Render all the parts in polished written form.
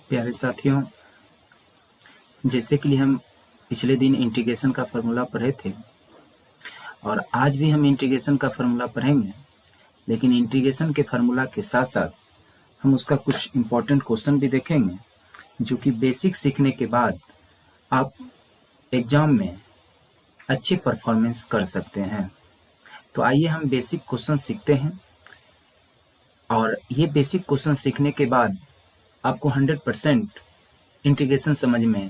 प्यारे साथियों, जैसे कि हम पिछले दिन इंटीग्रेशन का फॉर्मूला पढ़े थे और आज भी हम इंटीग्रेशन का फॉर्मूला पढ़ेंगे, लेकिन इंटीग्रेशन के फॉर्मूला के साथ साथ हम उसका कुछ इम्पोर्टेंट क्वेश्चन भी देखेंगे जो कि बेसिक सीखने के बाद आप एग्जाम में अच्छे परफॉर्मेंस कर सकते हैं। तो आइए हम बेसिक क्वेश्चन सीखते हैं और ये बेसिक क्वेश्चन सीखने के बाद आपको 100% इंटीग्रेशन समझ में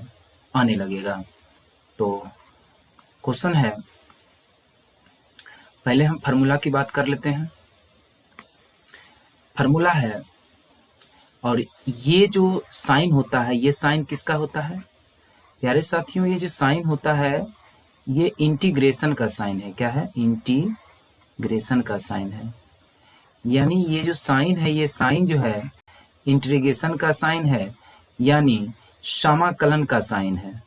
आने लगेगा। तो क्वेश्चन है, पहले हम फार्मूला की बात कर लेते हैं। फार्मूला है और ये जो साइन होता है, ये साइन किसका होता है प्यारे साथियों? ये जो साइन होता है ये इंटीग्रेशन का साइन है। क्या है? इंटीग्रेशन का साइन है। यानी ये जो साइन है, ये साइन जो है इंटीग्रेशन का साइन है, यानी समाकलन का साइन है।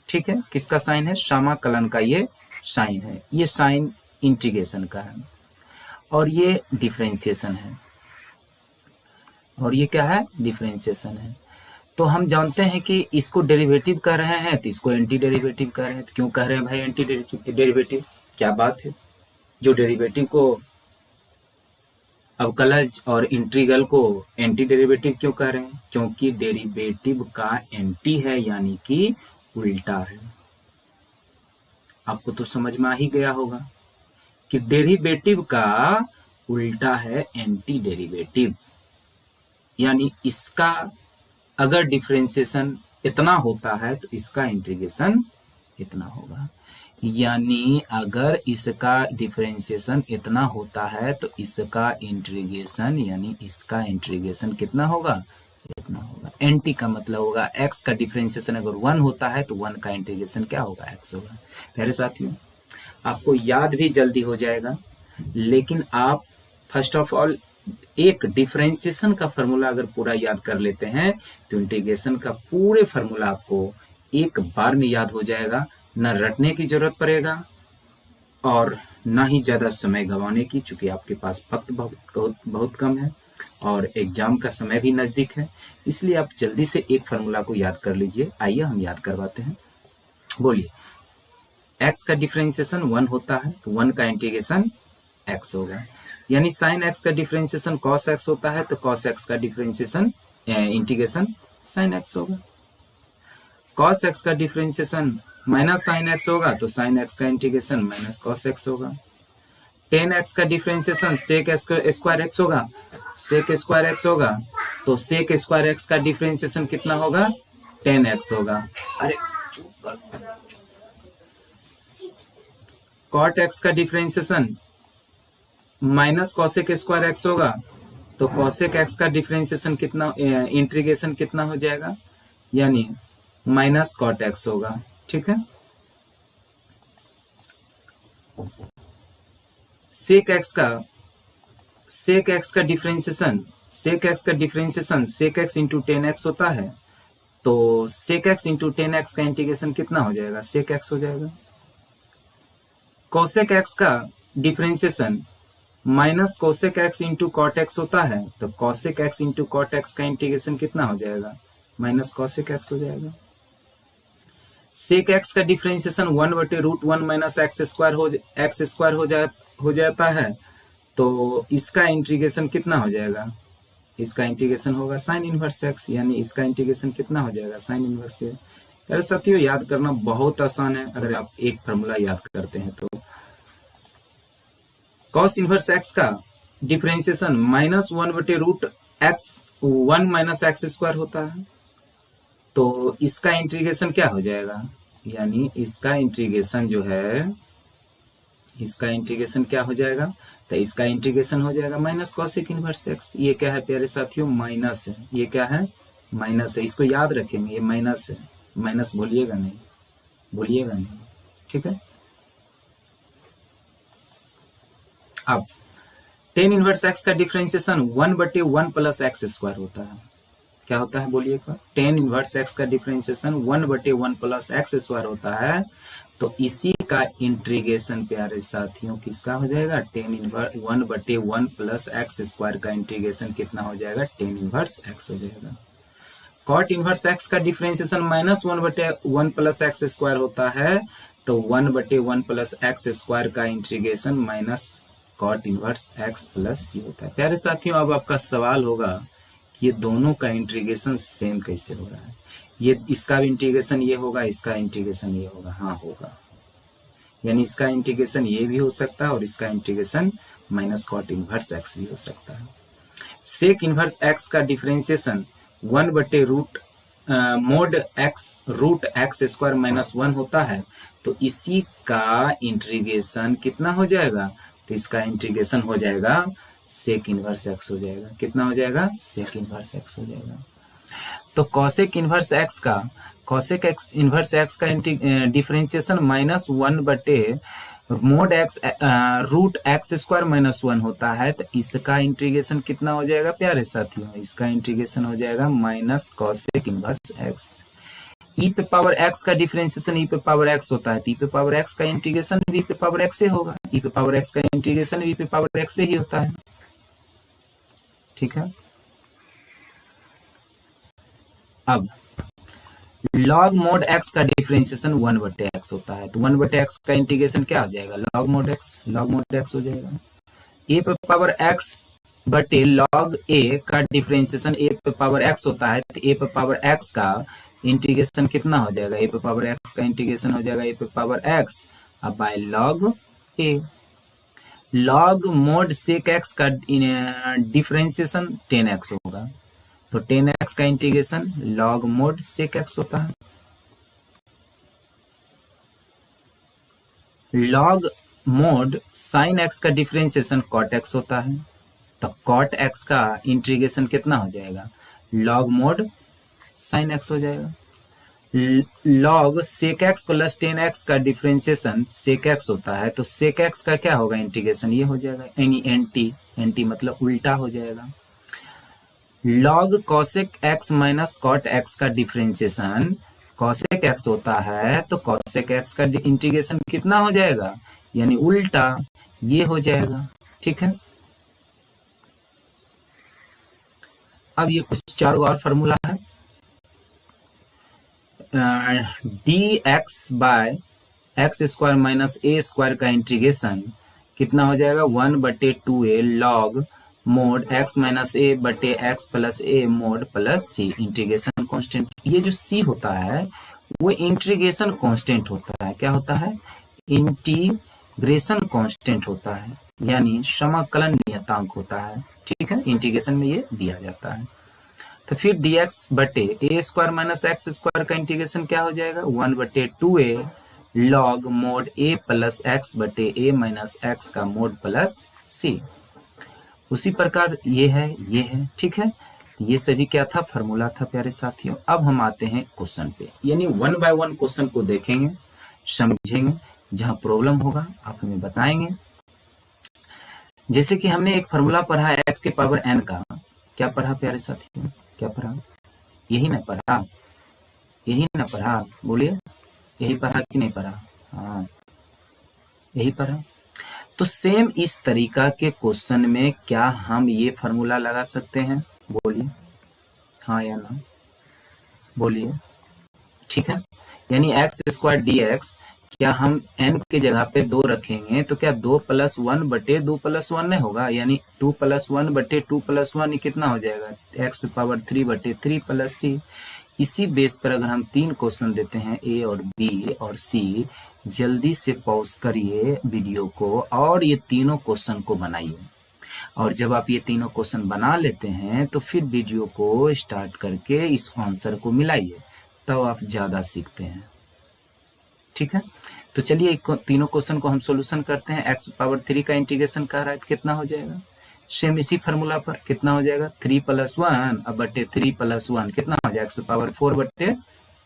ठीक है, किसका साइन है? समाकलन का ये साइन है। ये साइन इंटीग्रेशन का है और ये डिफरेंशिएशन है। और ये क्या है? डिफरेंशिएशन है। तो हम जानते हैं कि इसको डेरिवेटिव कह रहे हैं तो इसको एंटी डेरिवेटिव कह रहे हैं। तो क्यों कह रहे हैं भाई एंटी डेरिवेटिव? क्या बात है? जो डेरिवेटिव को अवकलज और इंटीग्रल को एंटी डेरिवेटिव क्यों कह रहे हैं? क्योंकि डेरिवेटिव का एंटी है, यानी कि उल्टा है। आपको तो समझ में आ ही गया होगा कि डेरिवेटिव का उल्टा है एंटी डेरिवेटिव। यानी इसका अगर डिफरेंशिएशन इतना होता है तो इसका इंटीग्रेशन इतना होगा। यानी अगर इसका डिफरेंशिएशन इतना होता है तो इसका इंटीग्रेशन, यानी इसका इंटीग्रेशन कितना होगा? इतना होगा। एंटी का मतलब होगा x का डिफरेंशिएशन अगर 1 होता है तो 1 का इंटीग्रेशन क्या होगा? x होगा। प्यारे साथियों, आपको याद भी जल्दी हो जाएगा, लेकिन आप फर्स्ट ऑफ ऑल एक डिफरेंशिएशन का फॉर्मूला अगर पूरा याद कर लेते हैं तो इंटीग्रेशन का पूरे फॉर्मूला आपको एक बार में याद हो जाएगा। न रटने की जरूरत पड़ेगा और ना ही ज्यादा समय गंवाने की, चूंकि आपके पास वक्त बहुत कम है और एग्जाम का समय भी नजदीक है। इसलिए आप जल्दी से एक फॉर्मूला को याद कर लीजिए। आइए हम याद करवाते हैं। बोलिए, x का डिफरेंशिएशन 1 होता है तो 1 का इंटीग्रेशन x होगा। यानी साइन x का डिफरेंशिएशन cos x होता है तो cos x का डिफरेंशिएशन इंटीग्रेशन sin x होगा। cos x का डिफरेंशिएशन माइनस साइन x होगा तो sin x का इंटीग्रेशन माइनस cos x होगा। tan x का डिफरेंशिएशन sec स्क्वायर x होगा, sec स्क्वायर x होगा तो sec स्क्वायर x का डिफरेंशिएशन कितना होगा? tan x होगा। अरे चुप कर। cot x का differentiation minus cosec square x होगा तो cosec x का डिफरेंशिएशन कितना, इंटीग्रेशन कितना हो जाएगा? यानी माइनस cot x होगा। ठीक है। sec x का differentiation sec x into tan x होता है तो sec x into tan x का इंटीग्रेशन कितना हो जाएगा? sec x हो जाएगा। cosec x का differentiation minus cosec x into cot x होता है तो cosec x into cot x का इंटीग्रेशन कितना हो जाएगा? माइनस cosec x हो जाएगा। sec x का डिफरेंशिएशन 1/√1 माइनस x स्क्वायर हो जाता है तो इसका इंटीग्रेशन कितना हो जाएगा? इसका इंटीग्रेशन होगा sin इनवर्स x, यानी इसका इंटीग्रेशन कितना हो जाएगा? sin inverse x। अरे साथियों, याद करना बहुत आसान है अगर आप एक फॉर्मूला याद करते हैं तो। cos इनवर्स x का differentiation minus 1/√1 minus x square होता है तो इसका इंटीग्रेशन क्या हो जाएगा? यानी इसका इंटीग्रेशन जो है, इसका इंटीग्रेशन क्या हो जाएगा? तो इसका इंटीग्रेशन हो जाएगा माइनस cosec इनवर्स x। ये क्या है प्यारे साथियों? माइनस है। ये क्या है? माइनस है। इसको याद रखेंगे, ये माइनस है। माइनस भूलिएगा नहीं। ठीक है। अब tan इनवर्स x का डिफरेंशिएशन 1/1 प्लस x स्क्वायर होता है। क्या होता है? बोलिए एक बार। tan इनवर्स x का डिफरेंशिएशन 1/1 प्लस x स्क्वायर होता है तो इसी का इंटीग्रेशन प्यारे साथियों किसका हो जाएगा? tan inverse 1/1 plus x square का इंटीग्रेशन कितना हो जाएगा? tan इनवर्स x हो जाएगा। कॉट इनवर्स एक्स का डिफरेंशिएशन -1/1 प्लस एक्स स्क्वायर होता है, तो 1/1 प्लस एक्स स्क्वायर का integration minus cot inverse x plus C होता है। प्यारे साथियों, अब आपका सवाल होगा कि ये दोनों का इंटीग्रेशन सेम कैसे हो रहा है? ये इसका भी इंटीग्रेशन ये होगा, इसका इंटीग्रेशन ये होगा। हाँ होगा, यानी इसका इंटीग्रेशन ये भी हो सकता है और इसका integration minus cot inverse x भी हो सकता है। सेक इनवर्स एक्स का डिफरेंशिएशन 1/रूट mod x root x square -1 होता है, तो इसी का इंटीग्रेशन कितना हो जाएगा? तो इसका इंटीग्रेशन हो जाएगा सेक इनवर्स एक्स हो जाएगा। कितना हो जाएगा? सेक इनवर्स एक्स हो जाएगा। तो कॉसेक इनवर्स एक्स का इनवर्स एक्स का डिफरेंशिएशन -1/मोड एक्स रूट एक्स स्क्वायर -1 होता है, तो इसका इंटीग्रेशन कितना हो जाएगा प्यारे साथियों? इसका इंटीग्रेशन हो जाएगा माइनस कॉसेक इनवर्स एक्स। ई पे पावर एक्स का डिफरेंशिएशन ई पे पावर एक्स होता है, तो ई पे पावर एक्स का इंटीग्रेशन वी पे पावर एक्स से होगा। ई पे पावर एक्स का इंटीग्रेशन वी पे पावर एक्स से ही होता है। ठीक है, अब लॉग मोड एक्स का डिफरेंशिएशन 1/x होता है, तो 1/x का इंटीग्रेशन क्या हो जाएगा? लॉग मोड एक्स हो जाएगा। ए पे पावर एक्स बटे लॉग ए का डिफरेंशिएशन ए पे पावर एक्स होता है, तो ए पे पावर एक्स का इंटीग्रेशन कितना हो जाएगा? ए पे पावर एक्स का इंटीग्रेशन हो जाएगा ए पे पावर एक्स अब by log a. Log mod sec x का डिफरेंशिएशन 10x होगा, तो 10x का integration log mod sec x होता है। लॉग मोड साइन एक्स का डिफरेंशिएशन कॉट एक्स होता है, तो कॉट एक्स का इंटीग्रेशन कितना हो जाएगा? लॉग मोड साइन एक्स हो जाएगा। Log sec x plus 10x का डिफरेंशिएशन सेक एक्स होता है, तो सेक एक्स का क्या होगा? इंटीग्रेशन ये हो जाएगा, यानी एंटी मतलब उल्टा हो जाएगा। Log cosec x minus cot x का डिफरेंशिएशन कॉसेक एक्स होता है, तो कॉसेक एक्स का इंटीग्रेशन कितना हो जाएगा? यानी उल्टा ये हो जाएगा। ठीक है, अब ये कुछ चार और फॉर्मूला है। D x by x square minus a square का इंटीग्रेशन कितना हो जाएगा? 1/2a log mod x minus a बटे x plus a mod plus c. Integration constant, ये जो c होता है वो इंटीग्रेशन कांस्टेंट होता है। क्या होता है? इंटीग्रेशन कांस्टेंट होता है, यानी समाकलन नियतांक होता है। ठीक है, इंटीग्रेशन में ये दिया जाता है। तो फिर dx बटे ए स्क्वायर माइनस एक्स स्क्वायर का इंटीग्रेशन क्या हो जाएगा? 1/2a log mode a plus x बटे ए माइनस एक्स का मोड प्लस सी। उसी प्रकार ये है। ठीक है, ये सभी क्या था? फॉर्मूला था प्यारे साथियों। अब हम आते हैं क्वेश्चन पे, यानी 1 बाय 1 क्वेश्चन को देखेंगे, समझेंगे, जहां प्रॉब्लम होगा आप हमें बताएंगे। जैसे कि हमने एक फॉर्मूला पढ़ा है x के पावर n का। क्या पढ़ा प्यारे साथियों? क्या पढ़ा? यही ना पढ़ा? बोलिए, यही पढ़ा कि नहीं पढ़ा? हाँ, यही पढ़ा। तो सेम इस तरीका के क्वेश्चन में क्या हम ये फॉर्मूला लगा सकते हैं? बोलिए हाँ या ना, बोलिए। ठीक है, यानी एक्स स्क्वायर डी एक्स, क्या हम n के जगह पे 2 रखेंगे तो क्या 2 + 1 बटे 2 + 1 नहीं होगा? यानी 2 + 1 बटे 2 + 1 कितना हो जाएगा? x पे पावर 3 बटे 3 प्लस c। इसी बेस पर अगर हम 3 क्वेश्चन देते हैं a और b और c, जल्दी से पॉज करिए वीडियो को और ये तीनों क्वेश्चन को बनाइए। और जब आप ये तीनों क्वेश्चन बना लेते हैं तो फिर वीडियो को स्टार्ट करके इस आंसर को मिलाइए, तब आप ज़्यादा सीखते हैं। ठीक है, तो चलिए तीनों क्वेश्चन को हम सॉल्यूशन करते हैं। x पावर 3 का इंटीग्रेशन कर रहा है तो कितना हो जाएगा? सेम इसी फार्मूला पर कितना हो जाएगा? 3 + 1 अब बटे 3 + 1 कितना हो जाएगा? x पावर 4 बटे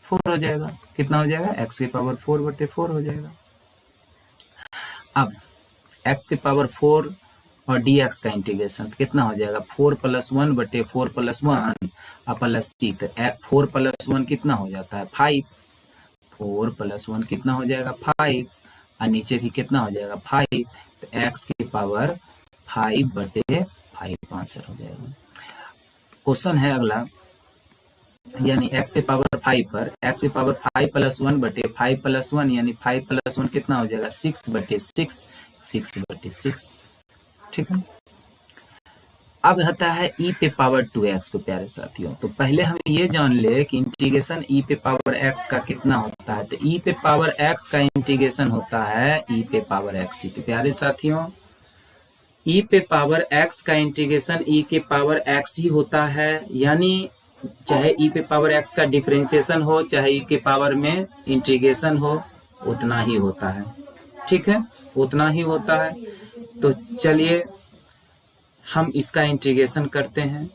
4 हो जाएगा। कितना हो जाएगा? x की पावर 4 बटे 4 हो जाएगा। अब x की पावर 4 और dx का इंटीग्रेशन कितना हो जाएगा? 4 + 1 बटे 4 + 1 अब प्लस c, तो 4 + 1 कितना हो जाता है? 5। 4 + 1 कितना हो जाएगा? 5 और नीचे भी कितना हो जाएगा? 5। तो x की पावर 5 बटे 5 आंसर हो जाएगा। क्वेश्चन है अगला, यानी x के पावर 5 पर x के पावर 5 प्लस 1 बटे 5 प्लस 1 यानी 5 प्लस 1 कितना हो जाएगा 6 बटे 6, 6 बटे 6। ठीक है। अब आता है e पे पावर 2x को प्यारे साथियों। तो पहले हम ये जान ले कि इंटीग्रेशन e पे पावर x का कितना होता है। तो e पे पावर x का इंटीग्रेशन होता है e पे पावर x। तो प्यारे साथियों e पे पावर x का इंटीग्रेशन e के पावर x ही होता है, यानी चाहे e पे पावर x का डिफरेंशिएशन हो चाहे e के पावर में इंटीग्रेशन हो उतना ही होता है। ठीक है, उतना ही होता है। तो चलिए हम इसका इंटीग्रेशन करते हैं।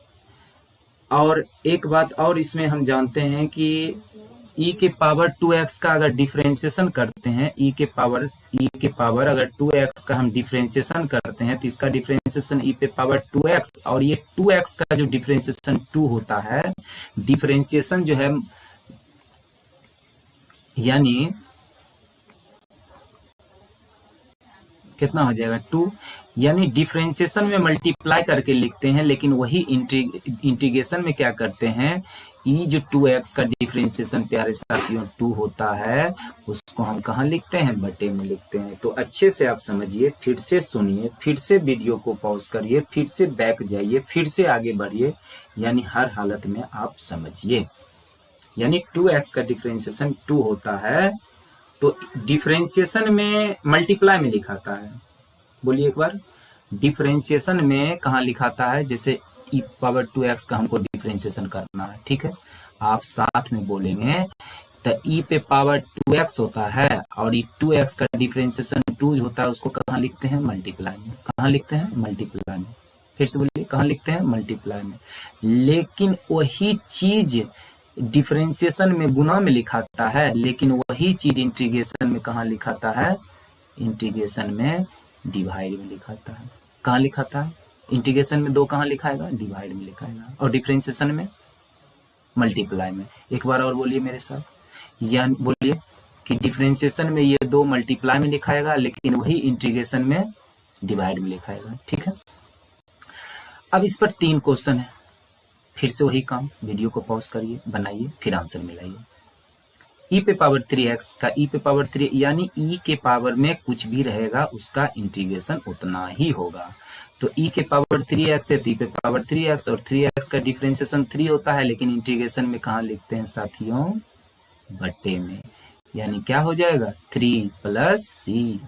और एक बात और इसमें हम जानते हैं कि e के पावर 2x का अगर डिफरेंशिएशन करते हैं, e के पावर अगर 2x का हम डिफरेंशिएशन करते हैं तो इसका डिफरेंशिएशन e पे पावर 2x और ये 2x का जो डिफरेंशिएशन 2 होता है, डिफरेंशिएशन जो है यानी कितना हो जाएगा 2, यानी डिफरेंशिएशन में मल्टीप्लाई करके लिखते हैं, लेकिन वही इंटीग्रेशन में क्या करते हैं, e जो 2x का डिफरेंशिएशन प्यारे साथियों 2 होता है उसको हम कहाँ लिखते हैं, बटे में लिखते हैं। तो अच्छे से आप समझिए, फिर से सुनिए, फिर से वीडियो को पॉज करिए, फिर से बैक जाइए, फिर से आगे बढ़िए, यानी हर हालत में आप समझिए। यानी 2x का डिफरेंशिएशन 2 होता है तो डिफरेंशिएशन में मल्टीप्लाई में लिखाता है। बोलिए एक बार, डिफरेंशिएशन में कहाँ लिखाता है, जैसे e पावर 2x का हमको डिफरेंशिएशन करना है। ठीक है, आप साथ में बोलेंगे तो e पे पावर 2x होता है और ये 2x का डिफरेंशिएशन 2 होता है, उसको कहाँ लिखते हैं, मल्टीप्लाई में। कहाँ लिखते हैं, मल्टीप्लाई में। फिर से बोलिए, कहाँ लिखते हैं, मल्टीप्लाई में। लेकिन वही चीज डिफरेंशिएशन में गुना में लिखाता है, लेकिन वही चीज इंटीग्रेशन में कहाँ लिखाता है, इंटीग्रेशन में डिवाइड में लिखाता है। कहाँ लिखाता है, इंटीग्रेशन में 2 कहाँ लिखाएगा, डिवाइड में लिखाएगा, और डिफरेंशिएशन में मल्टीप्लाई में। एक बार और बोलिए मेरे साथ, यानी बोलिए कि डिफरेंशिएशन में ये 2 मल्टीप्लाई में लिखाएगा, लेकिन वही इंटीग्रेशन में डिवाइड में लिखाएगा। ठीक है। अब इस पर 3 क्वेश्चन है, फिर से वही काम, वीडियो को पॉज करिए, बनाइए, फिर आंसर मिलाइए। e पे पावर 3x का e पे पावर 3 यानी e के पावर में कुछ भी रहेगा उसका इंटीग्रेशन उतना ही होगा। तो e के पावर 3x है तो e पे पावर 3x, और 3x का डिफरेंशिएशन 3 होता है, लेकिन इंटीग्रेशन में कहाँ लिखते हैं साथियों, बटे में। यानी क्या हो जाएगा, 3 प्लस c।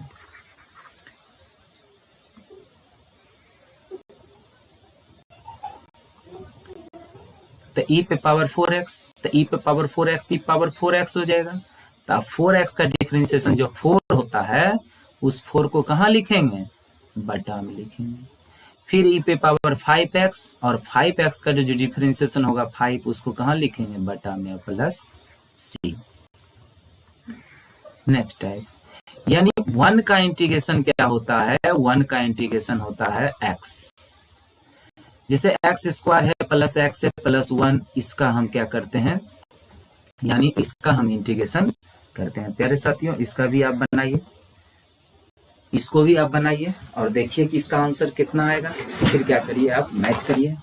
तो e पे पावर 4x, तो e पे पावर 4x की पावर 4x हो जाएगा। तो 4x का डिफरेंशिएशन जो 4 होता है उस 4 को कहाँ लिखेंगे, बटा में लिखेंगे। फिर e पे पावर 5x, और 5x का जो डिफरेंशिएशन होगा 5, उसको कहाँ लिखेंगे, बटा में, प्लस c। नेक्स्ट टाइप, यानी 1 का इंटीग्रेशन क्या होता है, 1 का इंटीग्रेशन होता है x। जैसे एक्स स्क्वायर है प्लस एक्स है प्लस 1, इसका हम क्या करते हैं, यानी इसका हम इंटीग्रेशन करते हैं। प्यारे साथियों इसका भी आप बनाइए, इसको भी आप बनाइए और देखिए कि इसका आंसर कितना आएगा। फिर क्या करिए, आप मैच करिए।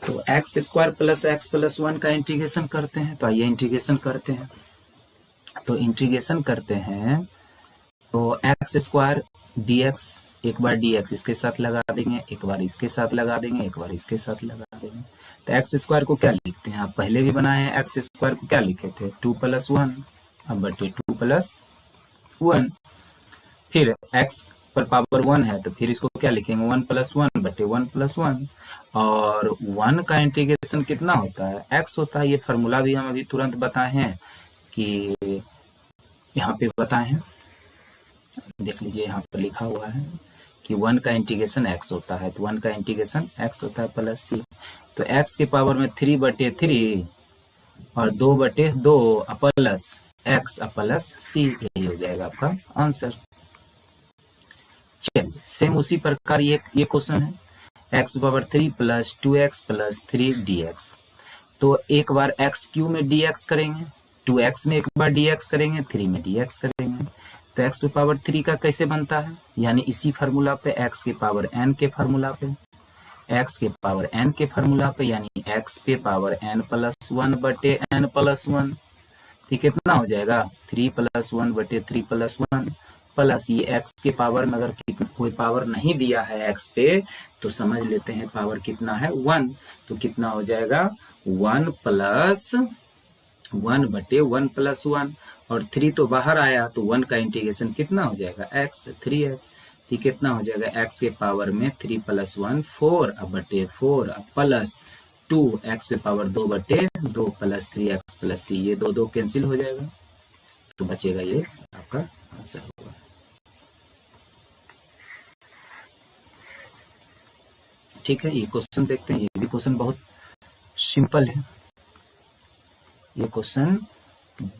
तो x square plus x plus 1 का इंटीग्रेशन करते हैं। तो आइए इंटीग्रेशन करते हैं। तो इंटीग्रेशन करते हैं तो एक्स स्क्वायर डी एक्स, एक बार डी एक्स इसके साथ लगा देंगे, एक बार इसके साथ लगा देंगे, एक बार इसके साथ लगा देंगे। तो एक्स स्क्वायर को क्या लिखते हैं, आप पहले भी बनाए हैं, एक्स स्क्वायर को क्या लिखे थे, 2 + 1, अब बटे 2 + 1। फिर एक्स पर पावर 1 है तो फिर इसको क्या लिखेंगे, 1 + 1 बटे 1 + 1। और 1 का इंटीग्रेशन कितना होता है, x होता है। ये फार्मूला भी हम अभी तुरंत बताए हैं कि यहाँ पे बताए हैं, देख लीजिए यहाँ पर लिखा हुआ है कि 1 का इंटीग्रेशन x होता है। तो 1 का इंटीग्रेशन x होता है प्लस c। तो x के पावर में 3/3 और 2/2 प्लस x प्लस c, यही हो जाएगा आपका आंसर। चलिए सेम उसी प्रकार ये क्वेश्चन है, x power 3 plus 2x plus 3 dx। तो एक बार एक्स क्यू में dx करेंगे, 2x में एक बार dx करेंगे, 3 में dx करेंगे। तो x पे पावर 3 का कैसे बनता है, यानी इसी फार्मूला पे x के पावर n के फार्मूला पे, x के पावर n के फार्मूला पे, यानी x पे पावर n प्लस 1 बटे n प्लस 1। तो कितना हो जाएगा 3 प्लस 1 बटे 3 प्लस 1 प्लस ये x के पावर में अगर कोई पावर नहीं दिया है x पे तो समझ लेते हैं पावर कितना है 1। तो कितना हो जाएगा 1 प्लस 1 बटे 1 प्लस 1 और 3 तो बाहर आया तो 1 का इंटीग्रेशन कितना हो जाएगा x, 3x। तो कितना हो जाएगा x के पावर में 3 प्लस 1 4 अब बटे 4 अब प्लस 2 x पे पावर 2 बटे 2 प्लस 3x प्लस c, ये 2 कैंसिल हो जाएगा तो बचेगा ये आपका आंसर होगा। ठीक है, ये क्वेश्चन देखते हैं, ये भी क्वेश्चन बहुत सिंपल है, ये क्वेश्चन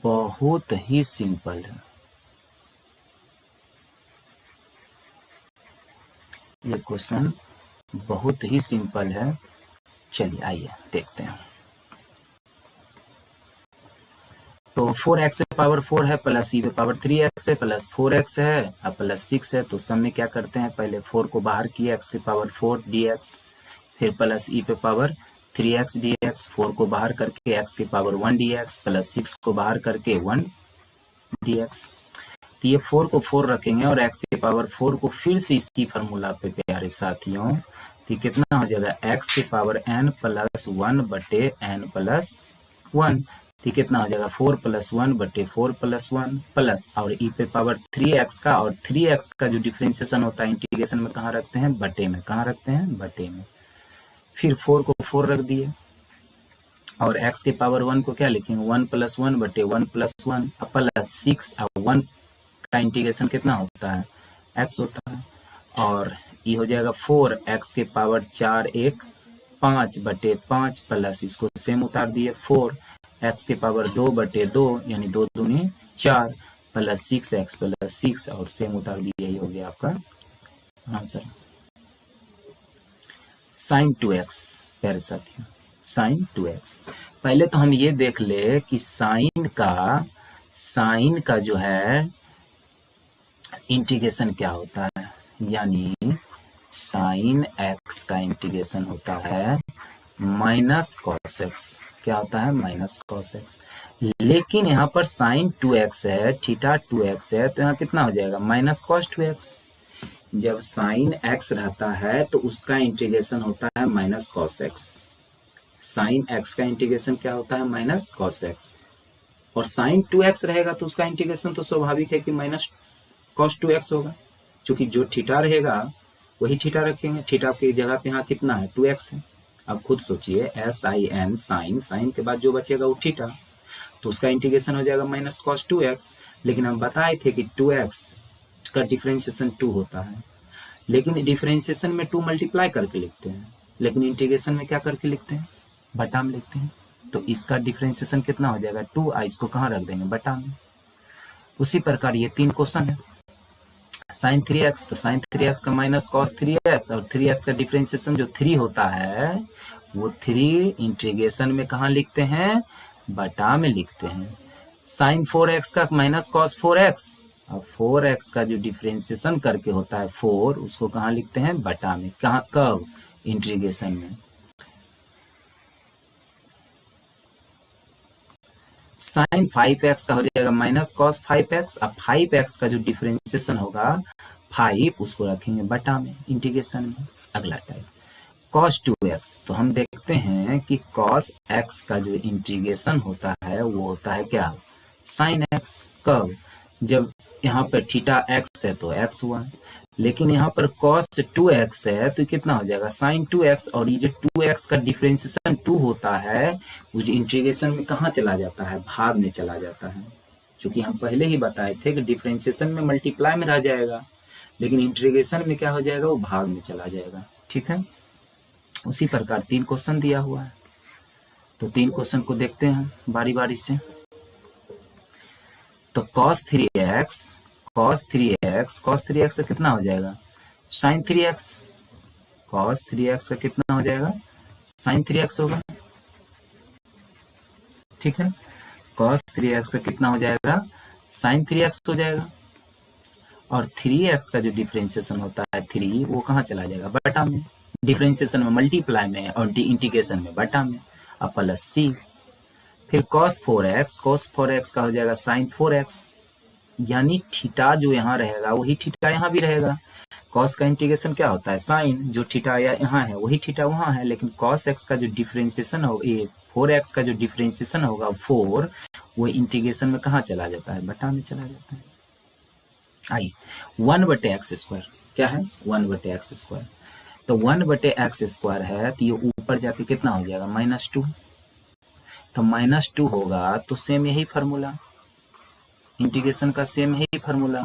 बहुत ही सिंपल है। ये क्वेश्चन बहुत ही सिंपल है, चलिए आइए देखते हैं। तो 4x से पावर 4 है प्लस c पे पावर 3x है प्लस 4x है अब प्लस 6 है। तो सब में क्या करते हैं, पहले 4 को बाहर किए x के पावर 4 dx, फिर प्लस e पे पावर 3x dx, 4 को बाहर करके x के पावर 1 dx प्लस 6 को बाहर करके 1 dx। तो ये 4 को 4 रखेंगे और x के पावर 4 को फिर से इसी फार्मूला पे प्यारे साथियों, तो कितना हो जाएगा x के पावर n प्लस 1 बटे n प्लस 1। तो कितना हो जाएगा 4 प्लस 1 बटे 4 प्लस 1 प्लस और e पे पावर 3x का, और 3x का जो डिफरेंशिएशन होता है इंटीग्रेशन में कहाँ रखते हैं, बटे में। कहाँ रखते हैं, बटे में। फिर 4 को 4 रख दिए और x के पावर 1 को क्या लिखेंगे 1 प्लस 1 बटे 1 प्लस 1 प्लस 6 और 1 का इंटीग्रेशन कितना होता है x होता है, और ये हो जाएगा 4 x के पावर 4 1 5 बटे 5 प्लस इसको सेम उतार दिए 4 x के पावर 2 बटे 2 यानी 2 दूनी 4 प्लस 6x प्लस 6 और सेम उतार दिए, यही हो गया आपका आंसर। साइन 2x प्यारे साथियों, साइन 2x। पहले तो हम ये देख ले कि साइन का जो है इंटीग्रेशन क्या होता है, यानी साइन x का इंटीग्रेशन होता है माइनस कॉस x। क्या होता है, माइनस कॉस x। लेकिन यहाँ पर साइन 2x है, थीटा 2x है, तो यहाँ कितना हो जाएगा माइनस कॉस 2x। जब साइन x रहता है तो उसका इंटीग्रेशन होता है minus cos x। Sine x का इंटीग्रेशन क्या होता है, माइनस कॉस x। और साइन 2x रहेगा तो उसका इंटीग्रेशन तो स्वाभाविक है कि माइनस कॉस 2x होगा, क्योंकि जो थीटा रहेगा वही थीटा रखेंगे। थीटा की जगह पे यहाँ कितना है 2x है। अब खुद सोचिए sin साइन के बाद जो बचेगा वो थीटा, तो उसका इंटीग्रेशन हो जाएगा माइनस कॉस 2x। लेकिन हम बताए थे कि 2x का डिफरेंशिएशन 2 होता है, लेकिन डिफरेंशिएशन में 2 मल्टीप्लाई करके लिखते हैं, लेकिन इंटीग्रेशन में क्या करके लिखते हैं, बटा में लिखते हैं। तो इसका डिफरेंशिएशन कितना हो जाएगा 2, इसको कहाँ रख देंगे, बटा में। उसी प्रकार ये 3 क्वेश्चन है। साइन 3x, तो साइन 3x का माइनस कॉस 3x और 3x का डिफरेंशिएशन जो 3 होता है वो 3 इंटीग्रेशन में कहाँ लिखते हैं, बटा में लिखते हैं। साइन 4x का माइनस कॉस 4x और 4x का जो डिफरेंशिएशन करके होता है 4, उसको कहाँ लिखते हैं, बटा में। कहाँ, कब, इंटीग्रेशन में। साइन 5x का हो जाएगा माइनस कॉस 5x। अब 5x का जो डिफरेंशिएशन होगा 5, उसको रखेंगे बटा में इंटीग्रेशन में। अगला टाइप cos 2x, तो हम देखते हैं कि cos x का जो इंटीग्रेशन होता है वो होता है क्या, sin x। कब, जब यहाँ पर थीटा x है तो x हुआ, लेकिन यहाँ पर cos 2x है तो कितना हो जाएगा sin 2x। और ये जो 2x का डिफरेंशिएशन 2 होता है वो इंटीग्रेशन में कहाँ चला जाता है, भाग में चला जाता है। क्योंकि हम पहले ही बताए थे कि डिफरेंशिएशन में मल्टीप्लाई में रह जाएगा, लेकिन इंटीग्रेशन में क्या हो जाएगा, वो भाग में चला जाएगा। ठीक है, उसी प्रकार 3 क्वेश्चन दिया हुआ है, तो 3 क्वेश्चन को देखते हैं बारी बारी से। तो cos 3x से कितना हो जाएगा साइन 3x, कॉस 3x का कितना हो जाएगा, साइन 3x होगा, ठीक है। कॉस 3x का कितना हो जाएगा, साइन 3x हो जाएगा। और 3x का जो डिफरेंशिएशन होता है 3, वो कहाँ चला जाएगा, बटा में, डिफरेंशिएशन में मल्टीप्लाई में और इंटीग्रेशन में बटा में, अब प्लस सी। फिर cos 4x का हो जाएगा sin 4x, यानी थीटा जो यहाँ रहेगा वही थीटा यहाँ भी रहेगा। cos का इंटीग्रेशन क्या होता है, साइन, जो थीटा यहाँ है वही थीटा वहाँ है, लेकिन cos x का जो डिफरेंशिएशन होगा, ये 4x का जो डिफरेंशिएशन होगा 4, वो इंटीग्रेशन में कहाँ चला जाता है, बटा में चला जाता है। आइए 1/x², क्या है 1/x², तो 1/x² है, तो ये ऊपर जाके कितना हो जाएगा, -2, तो -2 होगा, तो सेम यही फार्मूला, इंटीग्रेशन का सेम यही फार्मूला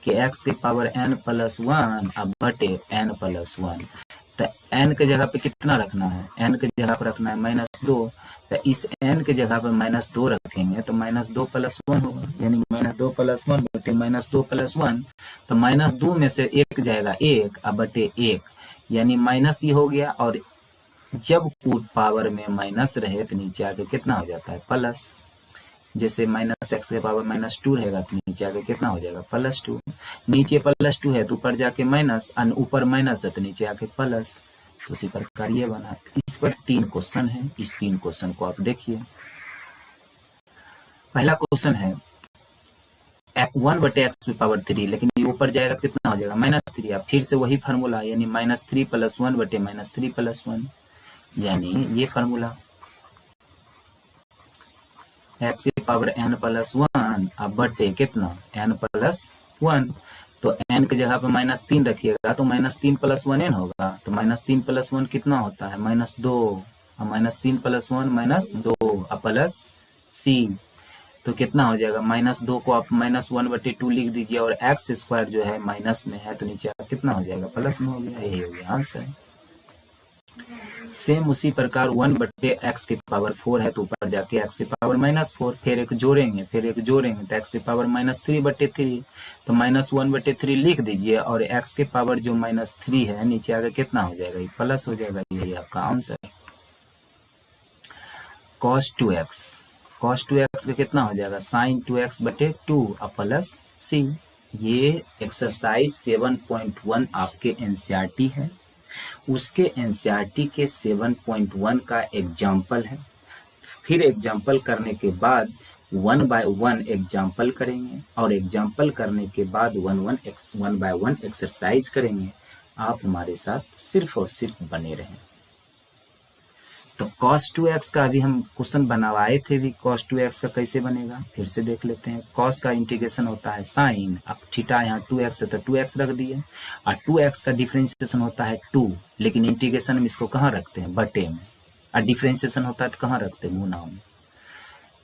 कि x के पावर n+1 अब बटे n+1, तो n के जगह पे कितना रखना है, n के जगह पे रखना है -2, तो इस n के जगह पे -2 रखेंगे तो -2 + 1 होगा, यानी -2 + 1 बटे -2 + 1, तो -2 में से 1 जाएगा 1 अब बटे 1, यानी माइनस ये हो गया, और जब कूट पावर में माइनस रहे तो नीचे आके कितना हो जाता है, प्लस। जैसे -x के पावर -2 रहेगा तो नीचे आके कितना हो जाएगा, +2, नीचे +2 है तो ऊपर जाके माइनस, ऊपर माइनस है तो नीचे आके प्लस, तो उसी प्रकार ये बना। इस पर 3 क्वेश्चन है, इस 3 क्वेश्चन को आप देखिए। पहला क्वेश्चन है 1/x⁴, लेकिन ये ऊपर जाएगा तो कितना हो जाएगा, -3, अब फिर से वही फार्मूला, यानी -3 + 1 बटे -3 + 1, यानी ये फार्मूला x की पावर n+1 अब बटे कितना, n+1, तो n की जगह पे -3 रखिएगा तो -3 + 1 n होगा, तो -3 + 1 कितना होता है, -2, और -3 + 1 -2 अब प्लस c, तो कितना हो जाएगा, -2 को आप -1/2 लिख दीजिए, और x² जो है माइनस में है तो नीचे कितना हो जाएगा, प्लस में हो गया, यही हो गया आंसर। सेम उसी प्रकार 1/x⁴ है तो ऊपर जाके x⁴ फिर एक जोड़ेंगे, तो x⁻³ तो -1/3 लिख दीजिए, और x के पावर जो -3 है नीचे आगे कितना हो जाएगा, ये प्लस हो जाएगा, यही आपका आंसर। cos 2x का कितना हो जाएगा, sin 2x/2 अब प्लस c। ये एक्सरसाइज 7.1 आपके एनसीईआरटी है, उसके एनसीईआरटी के 7.1 का एग्जाम्पल है। फिर एग्जाम्पल करने के बाद 1 by 1 एग्जाम्पल करेंगे, और एग्जाम्पल करने के बाद 1 by 1 एक्सरसाइज करेंगे। आप हमारे साथ सिर्फ और सिर्फ बने रहें। तो cos 2x का अभी हम क्वेश्चन बनवाए थे भी, cos 2x का कैसे बनेगा फिर से देख लेते हैं। cos का इंटीग्रेशन होता है साइन, अब थीटा यहाँ 2x है तो 2x रख दिए, और 2x का डिफरेंशिएशन होता है 2, लेकिन इंटीग्रेशन में इसको कहाँ रखते हैं, बटे में, और डिफरेंशिएशन होता है तो कहाँ रखते हैं, गुना में।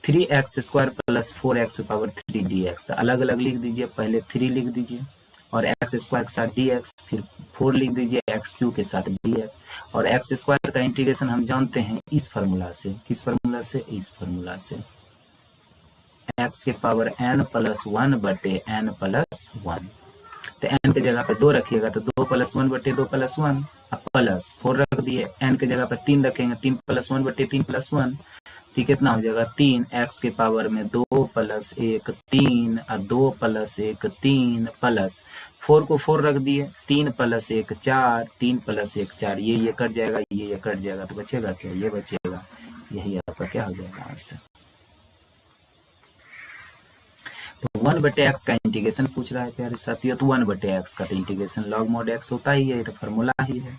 3x² + 4x⁴ dx, तो अलग अलग लिख दीजिए, पहले 3 लिख दीजिए और x² के साथ dx, फिर 4 लिख दीजिए x³ के साथ dx, और x² का इंटीग्रेशन हम जानते हैं इस फार्मूला से, किस फार्मूला से, इस फार्मूला से, x के पावर n+1 बटे n+1, तो n के जगह पे 2 रखिएगा तो 2 + 1 बटे 2 + 1, अब प्लस 4 रख दिए, n के जगह पे 3 रखेंगे, 3 + 1 बटे 3 + 1, तो कितना हो जाएगा 3, x के पावर में 2 + 1 3, और 2 + 1 3, प्लस 4 को 4 रख दिए, 3 + 1 4, 3 + 1 4, ये कट जाएगा, ये कट जाएगा, तो बचेगा क्या, ये बचेगा, यही आपका क्या हो जाएगा आंसर। तो 1/x का इंटीग्रेशन पूछ रहा है प्यारे साथियों, तो 1/x का तो इंटीग्रेशन log mod x होता ही है, तो फार्मूला ही है।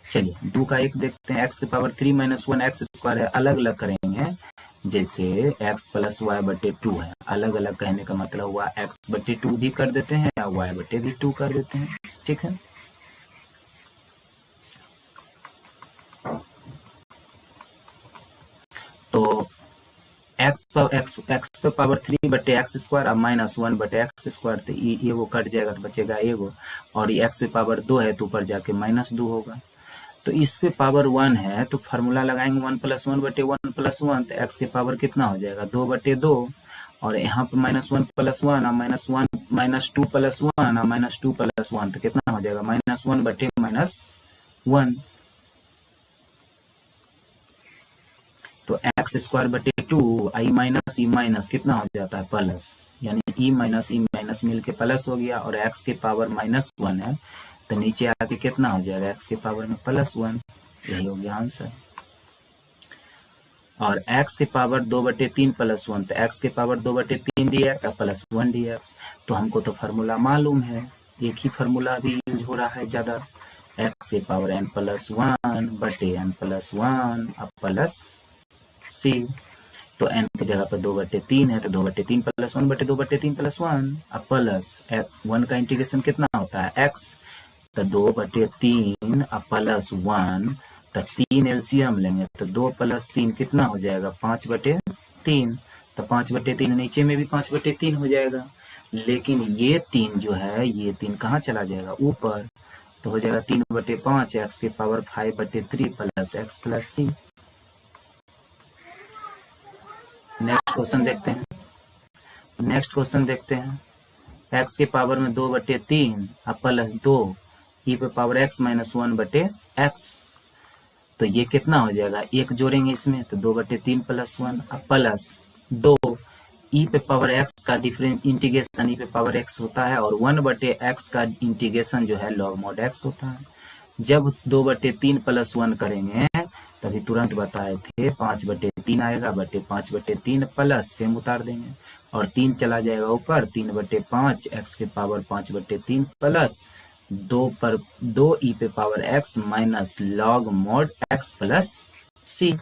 चलिए 2 का 1 देखते हैं, x के पावर 3 - 1 x² है, अलग अलग करेंगे, जैसे x + y/2 है, अलग अलग कहने का मतलब हुआ x/2 भी कर देते हैं या y/2 कर देते हैं, ठीक है। तो x पे पावर 3/x² अब -1/x², तो ये वो कट जाएगा तो बचेगा एगो, और ये x पे पावर 2 है तो ऊपर जाके -2 होगा। तो इस पे पावर 1 है तो फार्मूला लगाएंगे 1 + 1 बटे 1 + 1, तो x के पावर कितना हो जाएगा 2/2, और यहाँ पे -1 + 1 और -1 -2 + 1 और -2 + 1 तो कितना हो जाएगा -1 बटे -1 तो x² बटे 2 i माइनस ई माइनस कितना हो जाता है प्लस, यानी ई माइनस मिलके प्लस हो गया और x के पावर -1 है तो नीचे आके कितना हो जाएगा x के पावर में +1, यही हो गया आंसर। और x के पावर 2/3 + 1 तो x के पावर 2/3 dx और +1 dx तो हमको तो फार्मूला मालूम है, एक ही फार्मूला अभी यूज हो रहा है ज़्यादा, x के पावर n+1 बटे n+1 और प्लस c तो n की जगह पर 2/3 है तो 2/3 + 1 बटे 2/3 + 1 और प्लस 1 का इंटीग्रेशन कितना होता है x तो 2/3 और +1 तो 3 एलसीएम लेंगे तो 2 + 3 कितना हो जाएगा 5/3 तो 5/3 नीचे में भी 5/3 हो जाएगा, लेकिन ये 3 जो है ये 3 कहाँ चला जाएगा ऊपर तो हो जाएगा 3/5 x के power 5/3 plus x plus c। Next question देखते हैं x के पावर में 2/3 और प्लस 2 e पे पावर x -1 बटे x तो ये कितना हो जाएगा, एक जोड़ेंगे इसमें तो 2/3 + 1 और प्लस 2 e पे पावर x का डिफरेंस इंटीग्रेशन e पे पावर x होता है और 1/x का इंटीग्रेशन जो है log mod x होता है। जब 2/3 + 1 करेंगे तभी तुरंत बताए थे 5/3 आएगा बटे 5/3 प्लस सेम उतार देंगे और 3 चला जाएगा ऊपर 3/5 x के पावर 5/3 प्लस 2 e पे power x minus log mod x plus c।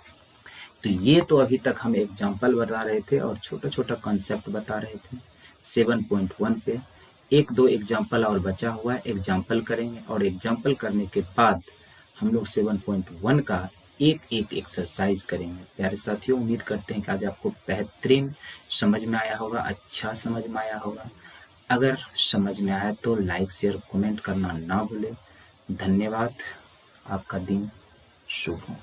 तो ये तो अभी तक हम एग्जाम्पल बता रहे थे और छोटा छोटा कॉन्सेप्ट बता रहे थे 7.1 पे। 1-2 एग्जाम्पल और बचा हुआ है, एग्जाम्पल करेंगे और एग्जाम्पल करने के बाद हम लोग 7.1 का एक एक्सरसाइज करेंगे। प्यारे साथियों, उम्मीद करते हैं कि आज आपको बेहतरीन समझ में आया होगा, अच्छा समझ में आया होगा। अगर समझ में आया तो लाइक शेयर कमेंट करना ना भूलें। धन्यवाद, आपका दिन शुभ हो।